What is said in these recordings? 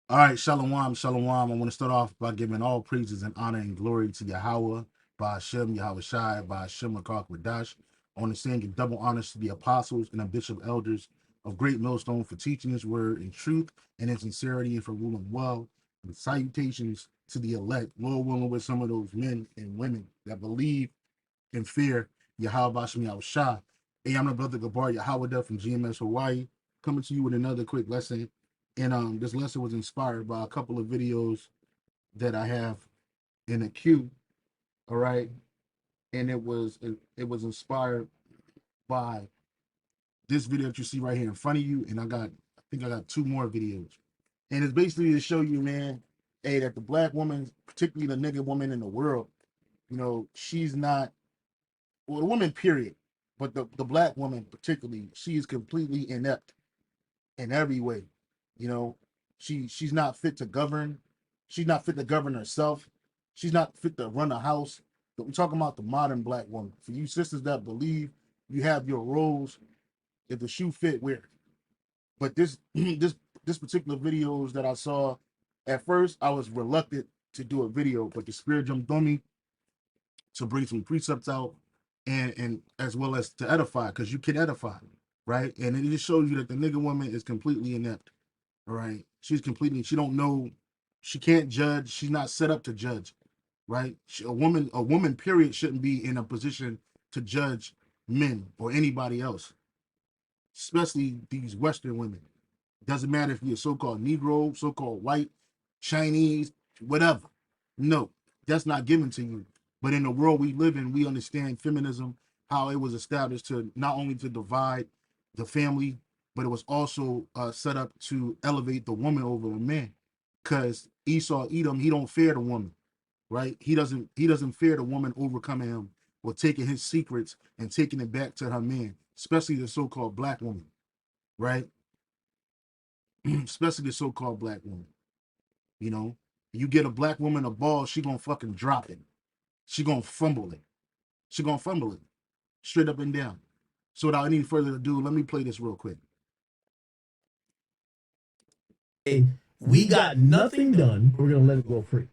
All right, Shalom, Shalom. I want to start off by giving all praises and honor and glory to Yahweh, by Hashem, Yahweh Shai, by Hashem, Makak, Radash. I want to send give double honors to the apostles and the bishop elders of Great Millstone for teaching his word in truth and in sincerity and for ruling well. And salutations to the elect, Lord willing, with some of those men and women that believe and fear Yahweh Bashem Yahweh Shai. Hey, I'm the brother Gabar Yahweh from GMS Hawaii, coming to you with another quick lesson. And this lesson was inspired by a couple of videos that I have in a queue. All right. And it was inspired by this video that you see right here in front of you. And I think I got two more videos. And it's basically to show you, man, hey, that the black woman, particularly the nigga woman in the world, she's not, well, the woman, period. But the black woman particularly, she is completely inept in every way. You know, she's not fit to govern. She's not fit to govern herself. She's not fit to run a house. But we're talking about the modern black woman. For you sisters that believe you have your roles, if the shoe fit, wear it. But this particular videos that I saw, at first I was reluctant to do a video, but the spirit jumped on me to bring some precepts out and as well as to edify, because you can edify, right? And it just shows you that the nigga woman is completely inept. All right. She don't know, she can't judge. She's not set up to judge, right? A woman, period, shouldn't be in a position to judge men or anybody else, especially these Western women. Doesn't matter if you're so-called Negro, so-called white, Chinese, whatever. No, that's not given to you. But in the world we live in, we understand feminism, how it was established to not only to divide the family, but it was also set up to elevate the woman over the man. Because Esau, Edom, he don't fear the woman, right? He doesn't fear the woman overcoming him or taking his secrets and taking it back to her man, especially the so-called black woman, right? Especially the so-called black woman. You know, you get a black woman a ball, she gonna fucking drop it. She gonna fumble it. She gonna fumble it straight up and down. So without any further ado, let me play this real quick. Hey, we got nothing done. We're gonna let it go free.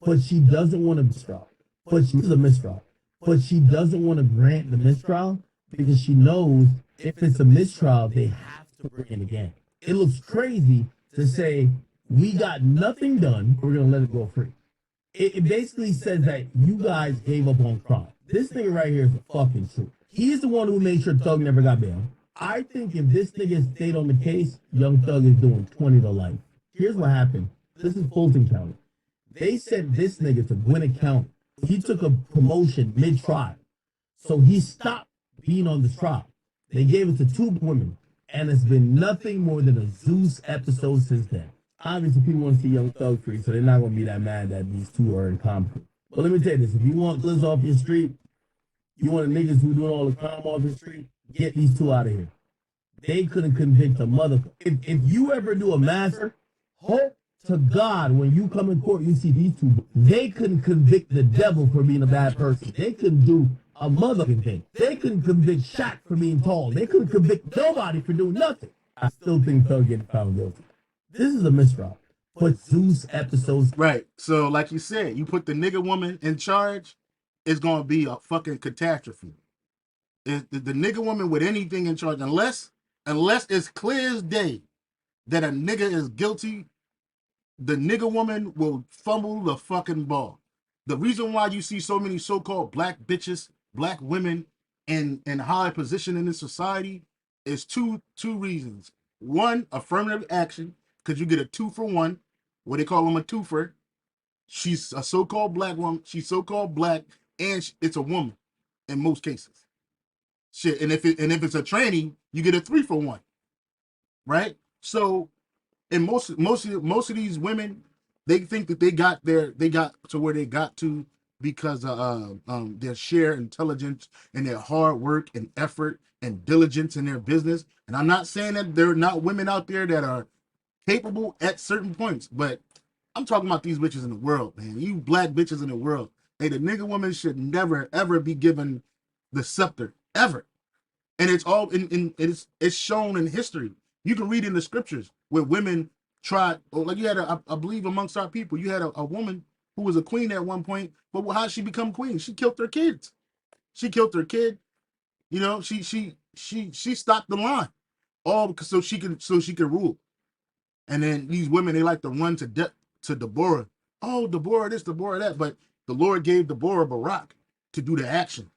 But she doesn't want to mistrial. But she's a mistrial. But she doesn't want to grant the mistrial because she knows if it's a mistrial, they have to bring it again. It looks crazy to say we got nothing done. We're gonna let it go free. It basically says that you guys gave up on crime. This thing right here is the fucking truth. He's the one who made sure Thug never got bail. I think if this nigga stayed on the case, Young Thug is doing 20 to life. Here's what happened. This is Fulton County. They sent this nigga to Gwinnett County. He took a promotion mid-trial. So he stopped being on the trial. They gave it to two women. And it's been nothing more than a Zeus episode since then. Obviously, people want to see Young Thug free, so they're not going to be that mad that these two are incompetent. But let me tell you this. If you want Gliz off your street, you want the niggas who doing all the crime off your street, get these two out of here. They couldn't convict a mother. If you ever do a massacre, hope to God when you come in court, you see these two. They couldn't convict the devil for being a bad person. They couldn't do a motherfucking thing. They couldn't convict Shaq for being tall. They couldn't convict nobody for doing nothing. I still think Thug getting found guilty. This is a misroute. Put Zeus episodes. Right. So, like you said, you put the nigga woman in charge, it's gonna be a fucking catastrophe. The nigga woman with anything in charge, unless it's clear as day that a nigga is guilty, the nigga woman will fumble the fucking ball. The reason why you see so many so-called black bitches, black women in high position in this society is two reasons. One, affirmative action, because you get a 2-for-1, what they call them a twofer. She's a so-called black woman, she's so-called black, and it's a woman in most cases. Shit, and if it's a tranny, you get a 3-for-1, right? So, and most of these women, they think that they got to where they got to because of their sheer intelligence and their hard work and effort and diligence in their business. And I'm not saying that there are not women out there that are capable at certain points, but I'm talking about these bitches in the world, man. You black bitches in the world. Hey, the nigga woman should never ever be given the scepter ever. And it's all it's shown in history. You can read in the scriptures where women tried, or like you had, I believe amongst our people, you had a woman who was a queen at one point, but how did she become queen? She killed her kids. She killed her kid. You know, she stopped the line, all because so she could rule. And then these women, they like to run to to Deborah. Oh, Deborah this, Deborah that, but the Lord gave Deborah Barak to do the action.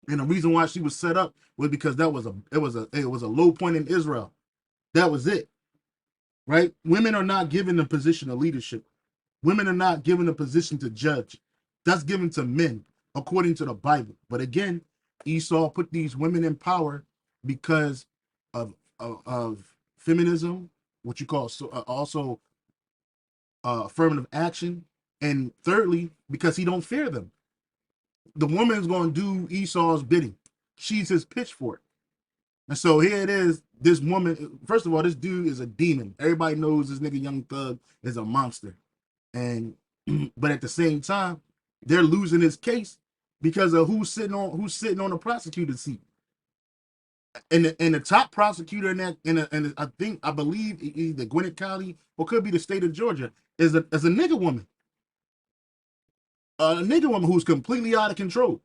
And the reason why she was set up was because that was a low point in Israel. That was it, right? Women are not given a position of leadership. Women are not given a position to judge. That's given to men according to the Bible. But again, Esau put these women in power because of feminism, what you call also affirmative action, and thirdly, because he don't fear them. The woman's going to do Esau's bidding. She's his pitchfork. And so here it is. This woman, first of all, this dude is a demon. Everybody knows this nigga Young Thug is a monster. And but at the same time, they're losing his case because of who's sitting on the prosecutor's seat. And the top prosecutor in that and I believe either Gwinnett County or could be the state of Georgia is a nigga woman. A nigga woman who's completely out of control.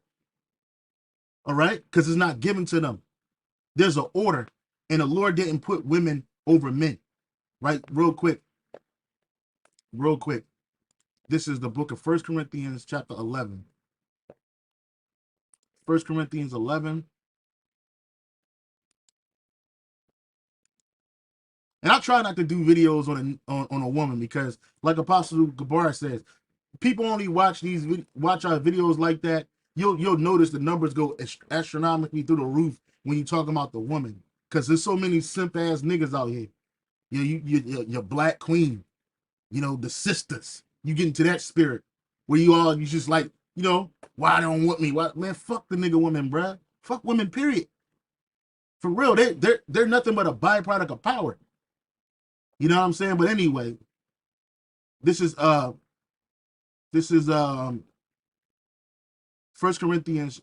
All right? Because it's not given to them. There's an order, and the Lord didn't put women over men. Right? Real quick. Real quick. This is the book of First Corinthians chapter 11. First Corinthians 11. And I try not to do videos on a woman because, like Apostle Gabar says, people only watch our videos like that. You'll notice the numbers go astronomically through the roof when you talk about the woman, because there's so many simp ass niggas out here. Your black queen, the sisters. You get into that spirit where you just like, why don't want me? Why, man, fuck the nigga women, bruh. Fuck women, period. For real, they're nothing but a byproduct of power. You know what I'm saying? But anyway, this is this is First Corinthians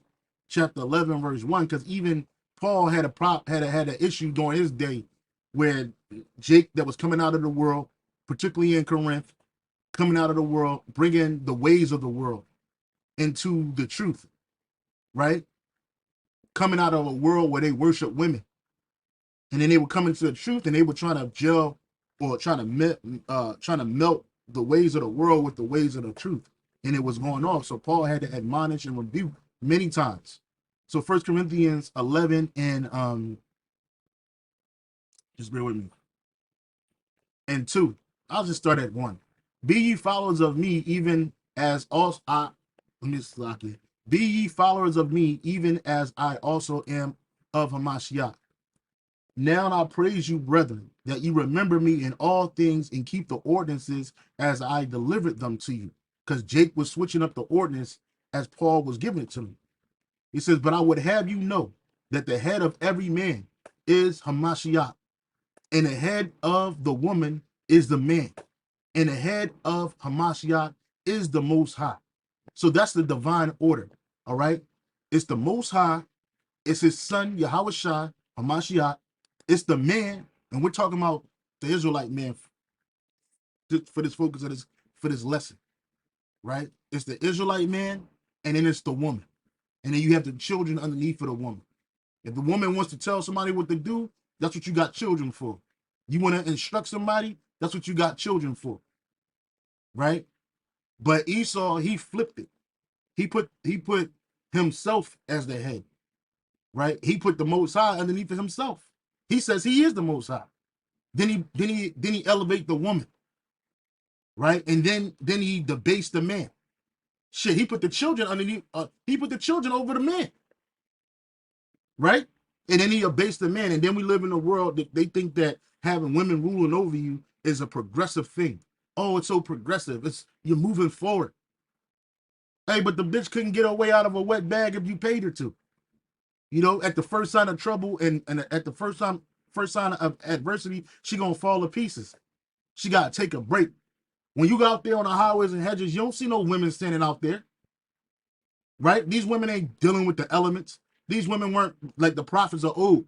chapter 11 verse 1, because even Paul had had an issue during his day where Jake that was coming out of the world, particularly in Corinth, coming out of the world, bringing the ways of the world into the truth, right? Coming out of a world where they worship women, and then they would come into the truth, and they were trying to gel or trying to melt the ways of the world with the ways of the truth, and it was going off. So Paul had to admonish and rebuke many times. So First Corinthians 11 and just bear with me, and 2. I'll just start at 1. Be ye followers of me, even as also I. Let me lock it. Be ye followers of me, even as I also am of Hamashiach. Now I praise you, brethren, that you remember me in all things and keep the ordinances as I delivered them to you. Because Jake was switching up the ordinance as Paul was giving it to him. He says, but I would have you know that the head of every man is Hamashiach, and the head of the woman is the man, and the head of Hamashiach is the Most High. So that's the divine order, all right? It's the Most High, it's his son, Yahweh Shai, Hamashiach, it's the man, and we're talking about the Israelite man for this focus of for this lesson, right? It's the Israelite man, and then it's the woman. And then you have the children underneath of the woman. If the woman wants to tell somebody what to do, that's what you got children for. You want to instruct somebody, that's what you got children for, right? But Esau, he flipped it. He put himself as the head, right? He put the Most High underneath of himself. He says he is the Most High. Then he elevate the woman, right? And then he debased the man. Shit, he put the children underneath. He put the children over the man, right? And then he abased the man. And then we live in a world that they think that having women ruling over you is a progressive thing. Oh, it's so progressive. You're moving forward. Hey, but the bitch couldn't get her way out of a wet bag if you paid her to. At the first sign of trouble and at the first sign of adversity, she gonna fall to pieces. She gotta take a break. When you go out there on the highways and hedges, you don't see no women standing out there, right? These women ain't dealing with the elements. These women weren't like the prophets of old.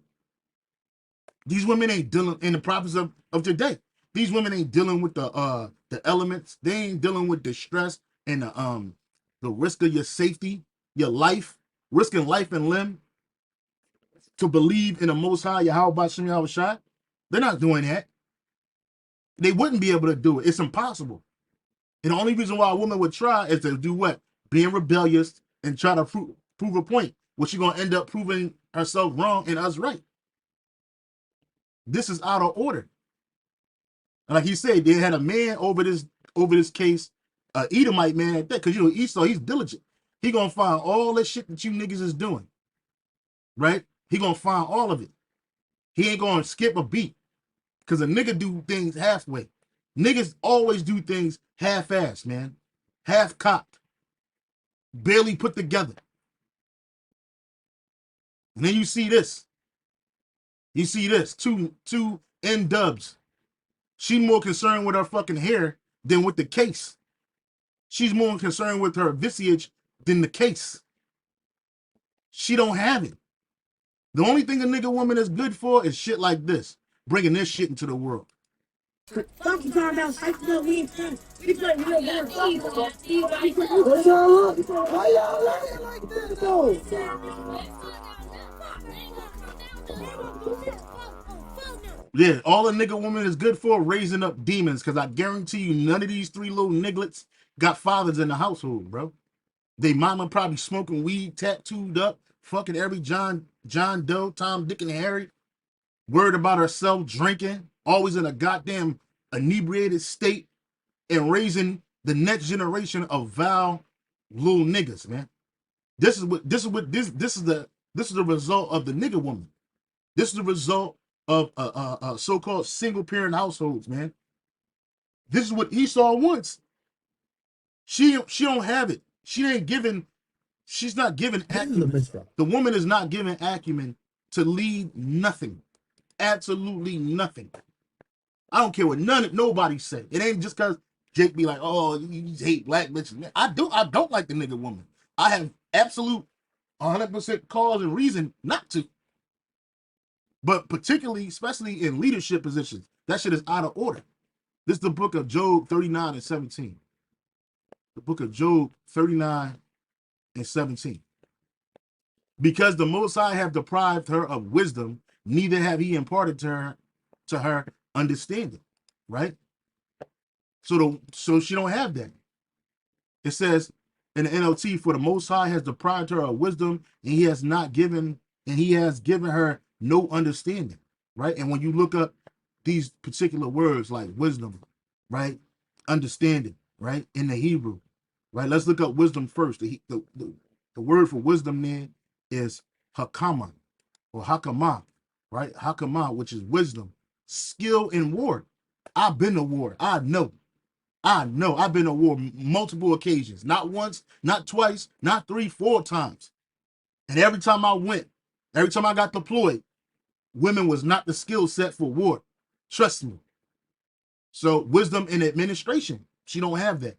These women ain't dealing in the prophets of today. These women ain't dealing with the elements. They ain't dealing with the stress and the risk of your safety, your life, risking life and limb to believe in the Most High Yahweh Shem Yahweh Shai. They're not doing that. They wouldn't be able to do it. It's impossible. And the only reason why a woman would try is to do what? Being rebellious and try to prove a point. Well, she's gonna end up proving herself wrong and us right. This is out of order. And like he said, they had a man over this case, Edomite man at that, because you know Esau, he's diligent. He gonna find all that shit that you niggas is doing, right? He gonna find all of it. He ain't gonna skip a beat, because a nigga do things halfway. Niggas always do things half-assed, man, half-cocked, barely put together. And then you see this. You see this. Two N dubs. She more concerned with her fucking hair than with the case. She's more concerned with her visage than the case. She don't have it. The only thing a nigga woman is good for is shit like this. Bringing this shit into the world. Stop talking about psycho. We play real more football. What's y'all up? Why y'all laughing like this though? Yeah, all a nigga woman is good for raising up demons, because I guarantee you none of these three little nigglets got fathers in the household, bro. They mama probably smoking weed, tattooed up, fucking every John Doe, Tom, Dick, and Harry, worried about herself, drinking, always in a goddamn inebriated state, and raising the next generation of vile little niggas, man. This is the result of the nigga woman. This is the result of so-called single parent households, man. This is what Esau wants. She don't have it. She's not given acumen. The woman is not given acumen to lead nothing. Absolutely nothing. I don't care what nobody say. It ain't just because Jake be like, oh, you hate black bitches. Man, I don't like the nigga woman. I have absolute 100% cause and reason not to. But particularly, especially in leadership positions, that shit is out of order. This is the book of Job 39 and 17. The book of Job 39 and 17. Because the Most High have deprived her of wisdom, neither have he imparted to her understanding. Right? So she don't have that. It says in the NLT, for the Most High has deprived her of wisdom, and he has given her no understanding. Right? And when you look up these particular words like wisdom, right? Understanding, right? In the Hebrew, right? Let's look up wisdom first. The word for wisdom there is hakama or hakama, right? Hakama, which is wisdom, skill in war. I've been to war. I know. I've been to war multiple occasions. Not once, not twice, not 3, 4 times. And every time I got deployed, women was not the skill set for war. Trust me. So wisdom in administration, she don't have that.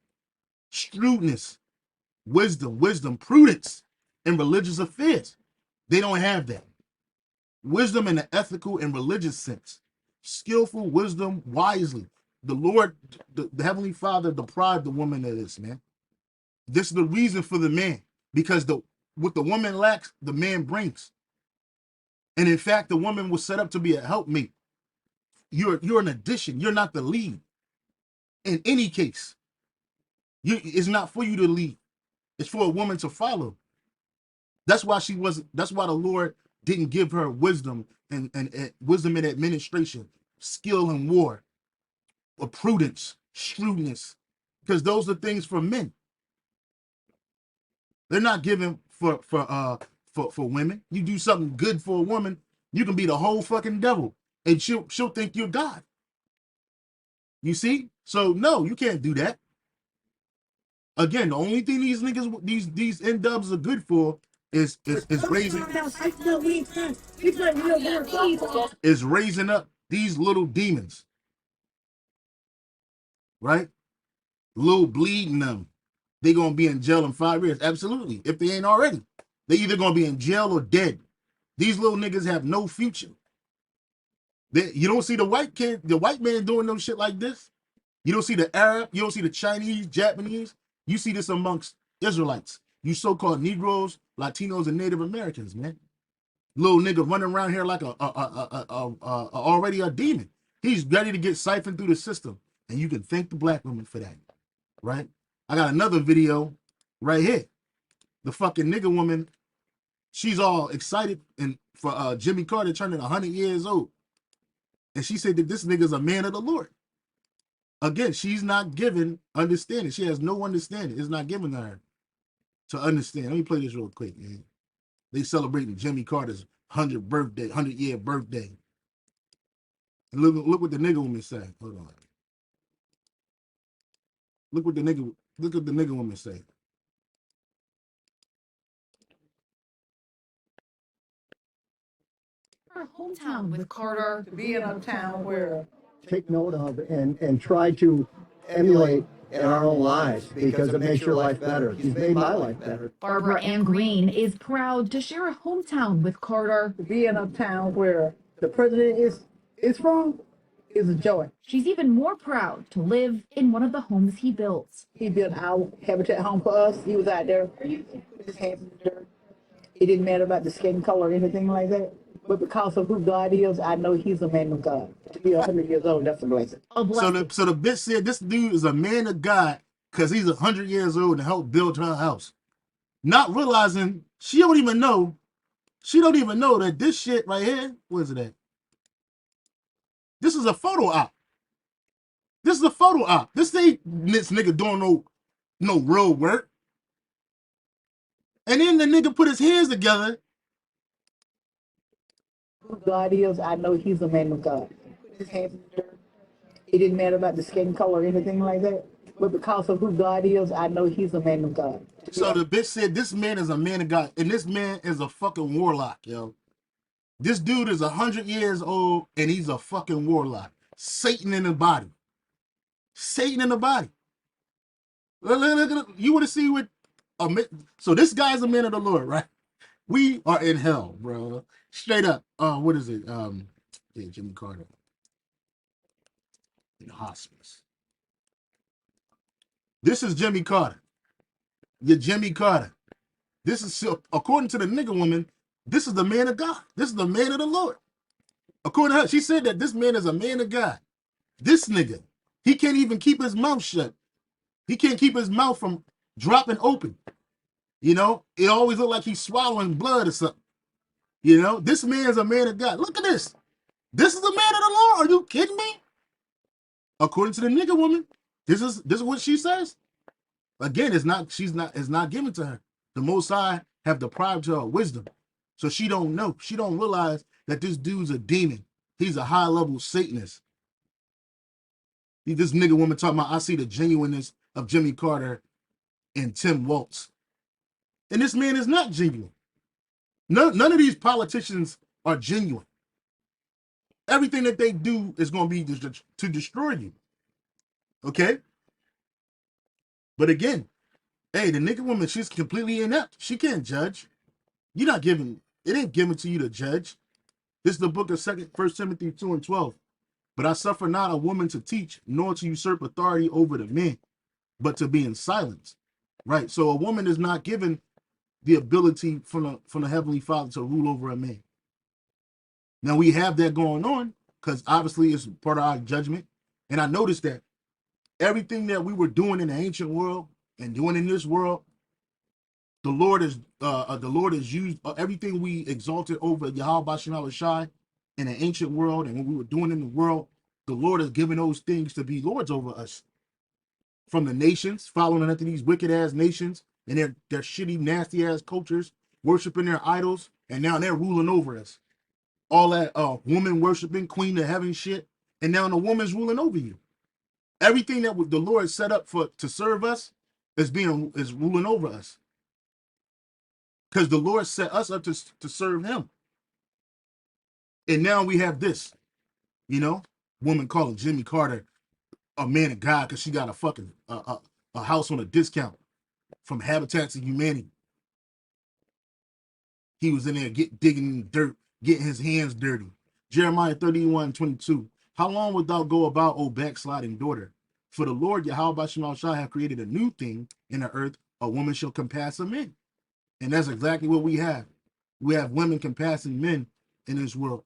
Shrewdness, wisdom, prudence in religious affairs, they don't have that. Wisdom in the ethical and religious sense, skillful wisdom wisely. The Lord, the Heavenly Father deprived the woman of this, man. This is the reason for the man, because what the woman lacks, the man brings. And in fact, the woman was set up to be a helpmate. You're an addition. You're not the lead. In any case, it's not for you to lead. It's for a woman to follow. That's why the Lord didn't give her wisdom and wisdom in administration, skill in war, or prudence, shrewdness, because those are things for men. They're not given for women. You do something good for a woman, you can be the whole fucking devil, and she'll think you're God. You see? So no, you can't do that. Again, the only thing these niggas, these N dubs are good for is raising up these little demons, right? Little bleeding them. They gonna be in jail in 5 years. Absolutely. If they ain't already. They either gonna be in jail or dead. These little niggas have no future. You don't see the white kid, the white man doing no shit like this. You don't see the Arab, you don't see the Chinese, Japanese. You see this amongst Israelites. You so-called Negroes, Latinos, and Native Americans, man. Little nigga running around here like already a demon. He's ready to get siphoned through the system. And you can thank the black woman for that, right? I got another video right here. The fucking nigga woman, she's all excited and for Jimmy Carter turning 100 years old. And she said that this nigga's a man of the Lord. Again, she's not given understanding. She has no understanding. It's not given to her to understand. Let me play this real quick, man. They celebrating Jimmy Carter's 100-year birthday. And look what the nigga woman say. Hold on. Look what the nigga woman say. Our hometown with Carter. To be in a town where take note of and try to emulate in our own lives because it makes your life better. He's made my life better. Barbara Ann Green is proud to share a hometown with Carter. To be in a town where the president is from is a joy. She's even more proud to live in one of the homes he built. He built our habitat home for us. He was out there put his hands in the dirt. It didn't matter about the skin color or anything like that. But because of who God is, I know he's a man of God. To be 100 years old, that's a blessing. A blessing. So the bitch said this dude is a man of God because he's 100 years old and helped build her house. Not realizing she don't even know that this shit right here, what is it at? This is a photo op. This is a photo op. This ain't this nigga doing no real work. And then the nigga put his hands together. Who God is, I know he's a man of God. Put his hands in the dirt. It didn't matter about the skin color or anything like that. But because of who God is, I know he's a man of God. So the bitch said this man is a man of God, and this man is a fucking warlock, yo. This dude is 100 years old, and he's a fucking warlock. Satan in the body. Satan in the body. Look, you want to see what? So this guy's a man of the Lord, right? We are in hell, bro. Straight up. What is it? Yeah, Jimmy Carter in hospice. This is Jimmy Carter. You're Jimmy Carter. This is, according to the nigga woman, this is the man of God. This is the man of the Lord. According to her, she said that this man is a man of God. This nigga, he can't even keep his mouth shut. He can't keep his mouth from dropping open. You know, it always look like he's swallowing blood or something. You know, this man is a man of God. Look at this. This is the man of the Lord. Are you kidding me? According to the nigga woman, this is what she says. Again, it's not given to her. The Most High have deprived her of wisdom. So she don't know. She don't realize that this dude's a demon. He's a high-level Satanist. This nigga woman talking about, I see the genuineness of Jimmy Carter and Tim Waltz. And this man is not genuine. None of these politicians are genuine. Everything that they do is going to be to destroy you. Okay? But again, hey, the nigga woman, she's completely inept. She can't judge. You're not giving, it ain't given to you to judge. This is the book of 1 Timothy 2:12. But I suffer not a woman to teach, nor to usurp authority over the men, but to be in silence. Right? So a woman is not given the ability from the Heavenly Father to rule over a man. Now we have that going on because obviously it's part of our judgment. And I noticed that everything that we were doing in the ancient world and doing in this world, the Lord is used everything we exalted over Yahweh Shem Shai in the ancient world and what we were doing in the world. The Lord has given those things to be lords over us. From the nations, following after these wicked ass nations and their shitty, nasty ass cultures, worshiping their idols, and now they're ruling over us. All that woman worshiping, queen of heaven shit, and now the woman's ruling over you. Everything that the Lord set up to serve us is ruling over us. Because the Lord set us up to serve him. And now we have this, woman calling Jimmy Carter a man of God because she got a fucking a house on a discount from Habitat to Humanity. He was in there digging in the dirt, getting his hands dirty. Jeremiah 31:22. How long wilt thou go about, O backsliding daughter? For the Lord Yahweh shall have created a new thing in the earth, a woman shall compass a man. And that's exactly what we have. We have women compassing men in this world,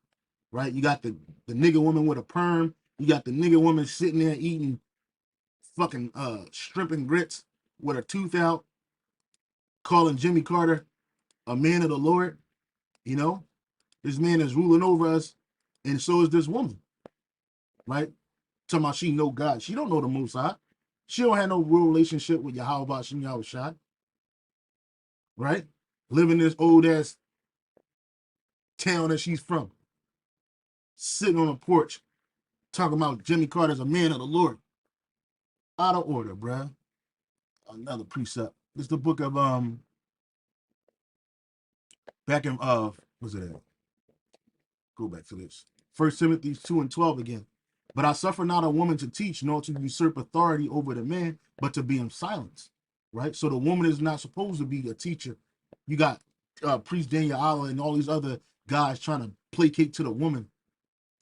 right? You got the nigga woman with a perm. You got the nigga woman sitting there eating fucking shrimp and grits with a tooth out, calling Jimmy Carter a man of the Lord. You know, this man is ruling over us, and so is this woman, right? Talking about she know God. She don't know the Most High. She don't have no real relationship with Yahweh Shem Yahweh Shai, right? Living this old ass town that she's from, sitting on a porch, talking about Jimmy Carter's a man of the Lord. Out of order, bruh. Another precept. This is the book of back in what's it at? Go back to this. 1 Timothy 2:12 again. But I suffer not a woman to teach, nor to usurp authority over the man, but to be in silence. Right? So the woman is not supposed to be a teacher. You got priest Daniel Allah and all these other guys trying to placate to the woman,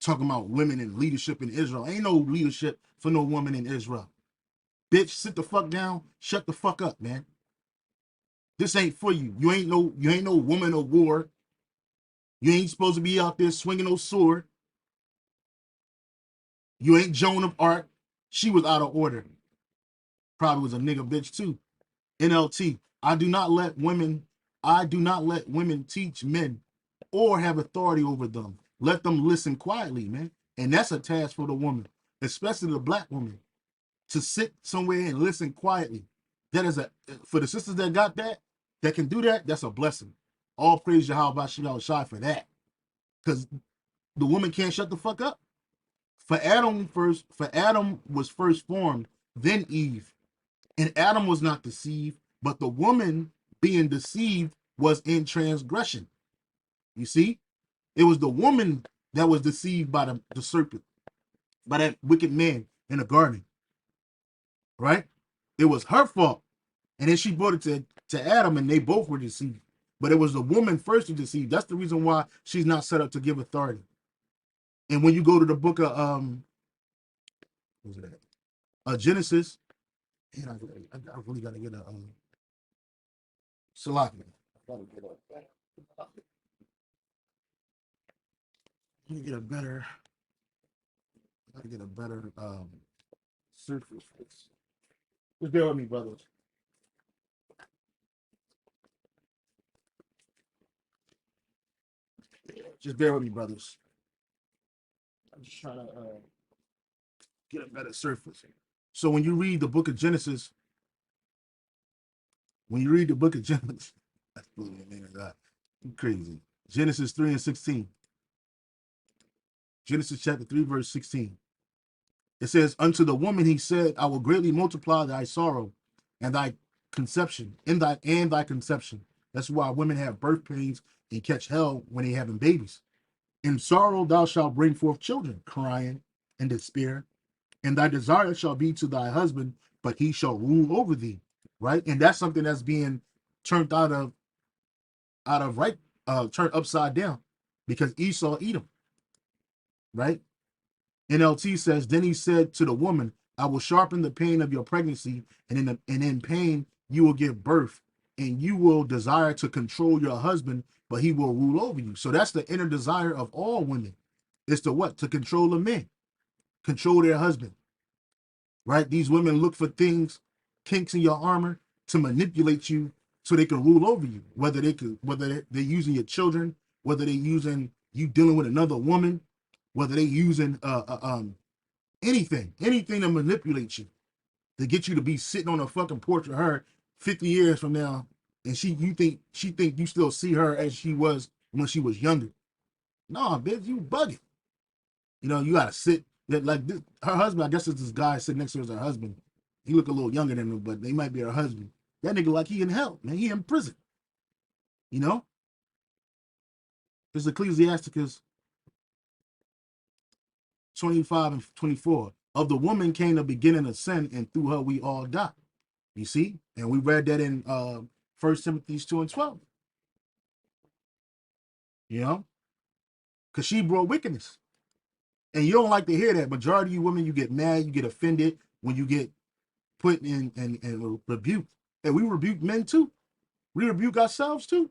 talking about women and leadership in Israel. Ain't no leadership for no woman in Israel. Bitch, sit the fuck down, shut the fuck up, man. This ain't for you. You ain't no woman of war. You ain't supposed to be out there swinging no sword. You ain't Joan of Arc. She was out of order. Probably was a nigga bitch too. NLT. I do not let women teach men or have authority over them. Let them listen quietly, man. And that's a task for the woman, especially the black woman, to sit somewhere and listen quietly. That is for the sisters that got that can do that, that's a blessing. All praise Yahweh Shai for that. Because the woman can't shut the fuck up. For Adam was first formed, then Eve. And Adam was not deceived, but the woman being deceived was in transgression. You see? It was the woman that was deceived by the serpent, by that wicked man in the garden. Right? It was her fault. And then she brought it to Adam, and they both were deceived. But it was the woman first to deceive. That's the reason why she's not set up to give authority. And when you go to the book of what was it Genesis, man, I really gotta get a Salaki. I gotta get a better, surface. Just bear with me, brothers. Just bear with me, brothers. I'm just trying to get a better surface. So when you read the book of Genesis, that's crazy. Genesis 3:16. Genesis chapter 3, verse 16. It says, unto the woman he said, I will greatly multiply thy sorrow and thy conception, and thy conception. That's why women have birth pains and catch hell when they having babies. In sorrow thou shalt bring forth children, crying and despair, and thy desire shall be to thy husband, but he shall rule over thee. Right? And that's something that's being turned right, turned upside down, because Esau eat him. Right? NLT says, then he said to the woman, I will sharpen the pain of your pregnancy, and in pain you will give birth, and you will desire to control your husband, but he will rule over you. So that's the inner desire of all women, is to what? To control the men, control their husband. Right? These women look for things, kinks in your armor, to manipulate you so they can rule over you. Whether they're using your children, whether they're using you dealing with another woman, whether they're using anything to manipulate you, to get you to be sitting on a fucking porch of her 50 years from now, and she think you still see her as she was when she was younger. Nah, bitch, you bugging. You know, you gotta sit like this. Her husband, I guess it's this guy sitting next to her as her husband. He look a little younger than her, but they might be her husband. That nigga like he in hell, man. He in prison. You know? It's Ecclesiasticus 25 and 24. Of the woman came the beginning of sin, and through her we all die. You see? And we read that in 1 Timothy 2:12. You know? because she brought wickedness. And you don't like to hear that. Majority of you women, you get mad, you get offended when you get put in and rebuked. And we rebuke men too. We rebuke ourselves too.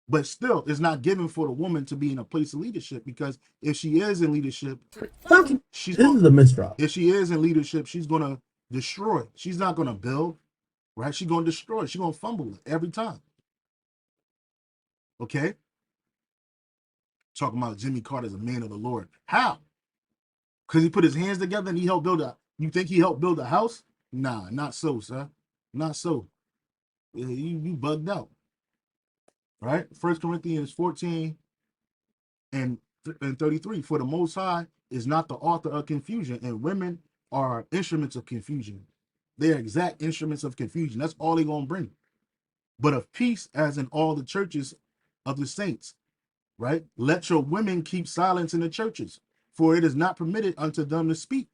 But still, it's not given for the woman to be in a place of leadership, because if she is in leadership, she's This is a misdrop. if she is in leadership, she's gonna destroy. She's not gonna build, right? She's gonna destroy. She's gonna fumble it every time. Okay? Talking about Jimmy Carter's a man of the Lord. How? Because he put his hands together and he helped build a. You think he helped build a house? Nah, not so, sir. Not so. You bugged out, right? 1 Corinthians 14 and 33. For the Most High is not the author of confusion, and women are instruments of confusion. They are exact instruments of confusion. That's all they're gonna bring. But of peace, as in all the churches of the saints, right? Let your women keep silence in the churches, for it is not permitted unto them to speak,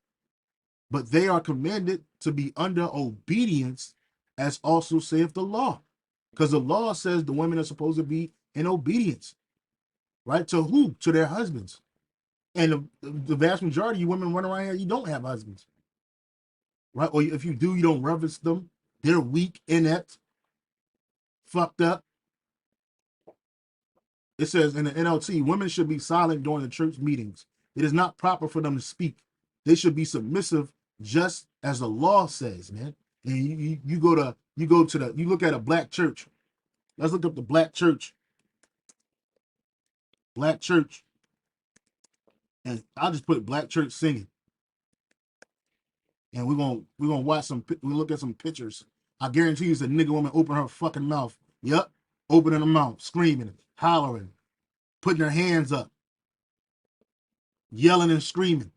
but they are commanded to be under obedience, as also saith the law. Because the law says the women are supposed to be in obedience, right? To who? To their husbands. And the vast majority of you women run around here, you don't have husbands, right? Or if you do, you don't reverence them. They're weak, inept, fucked up. It says in the NLT, women should be silent during the church meetings. It is not proper for them to speak. They should be submissive, just as the law says, man. And you look at a black church. Let's look up the black church, and I'll just put black church singing, and we're gonna watch we look at some pictures. I guarantee you, it's a nigga woman open her fucking mouth. Yep, opening her mouth, screaming, hollering, putting her hands up, yelling and screaming,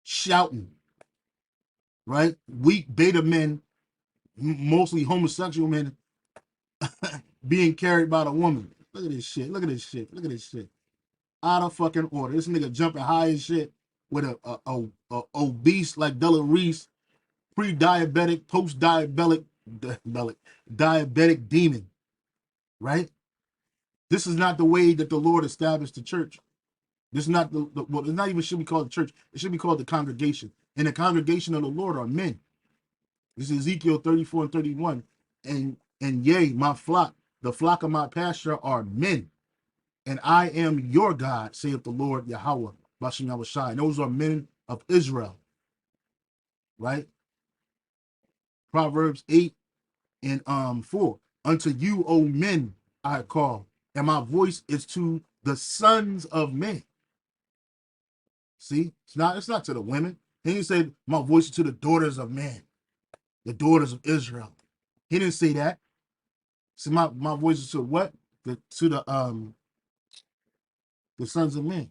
shouting. Right? Weak beta men, mostly homosexual men, being carried by the woman. Look at this shit. Look at this shit. Look at this shit. Out of fucking order. This nigga jumping high as shit with a obese like Della Reese, pre-diabetic, post-diabetic, diabetic demon. Right? This is not the way that the Lord established the church. This is not well, it's not even should be called the church. It should be called the congregation. And the congregation of the Lord are men. This is Ezekiel 34 and 31. And yea, my flock, the flock of my pasture are men, and I am your God, saith the Lord Yahweh, Bashem Yahushai. And those are men of Israel, right? Proverbs 8 and 4. Unto you, O men, I call, and my voice is to the sons of men. See, it's not to the women. He didn't say my voice is to the daughters of men, the daughters of Israel. He didn't say that. See, my voice is to what? To the sons of men.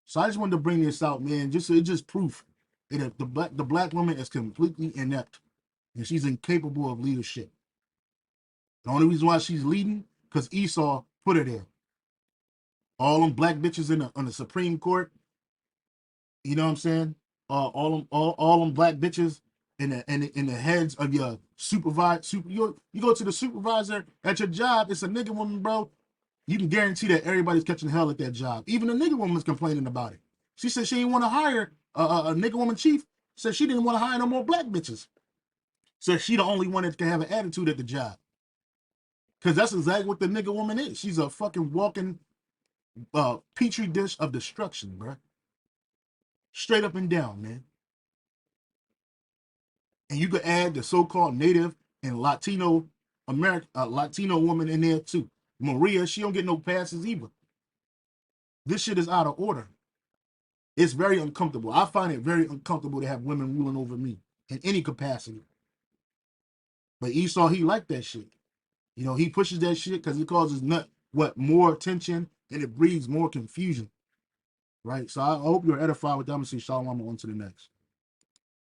So I just wanted to bring this out, man. It's just proof that the black woman is completely inept and she's incapable of leadership. The only reason why she's leading because Esau put her there. All them black bitches on the Supreme Court, you know what I'm saying? All them black bitches in the heads of your you go to the supervisor at your job. It's a nigga woman, bro. You can guarantee that everybody's catching hell at that job. Even the nigga woman's complaining about it. She said she didn't want to hire a nigga woman chief. Said she didn't want to hire no more black bitches. Said she the only one that can have an attitude at the job. Because that's exactly what the nigga woman is. She's a fucking walking petri dish of destruction, bro. Straight up and down, man. And you could add the so-called Native and Latino Latino woman in there too. Maria, she don't get no passes either. This shit is out of order. It's very uncomfortable. I find it very uncomfortable to have women ruling over me in any capacity. But Esau, he liked that shit. You know, he pushes that shit because it causes more attention and it breeds more confusion. Right? So I hope you're edified with that. I'm going to see Shalom on to the next.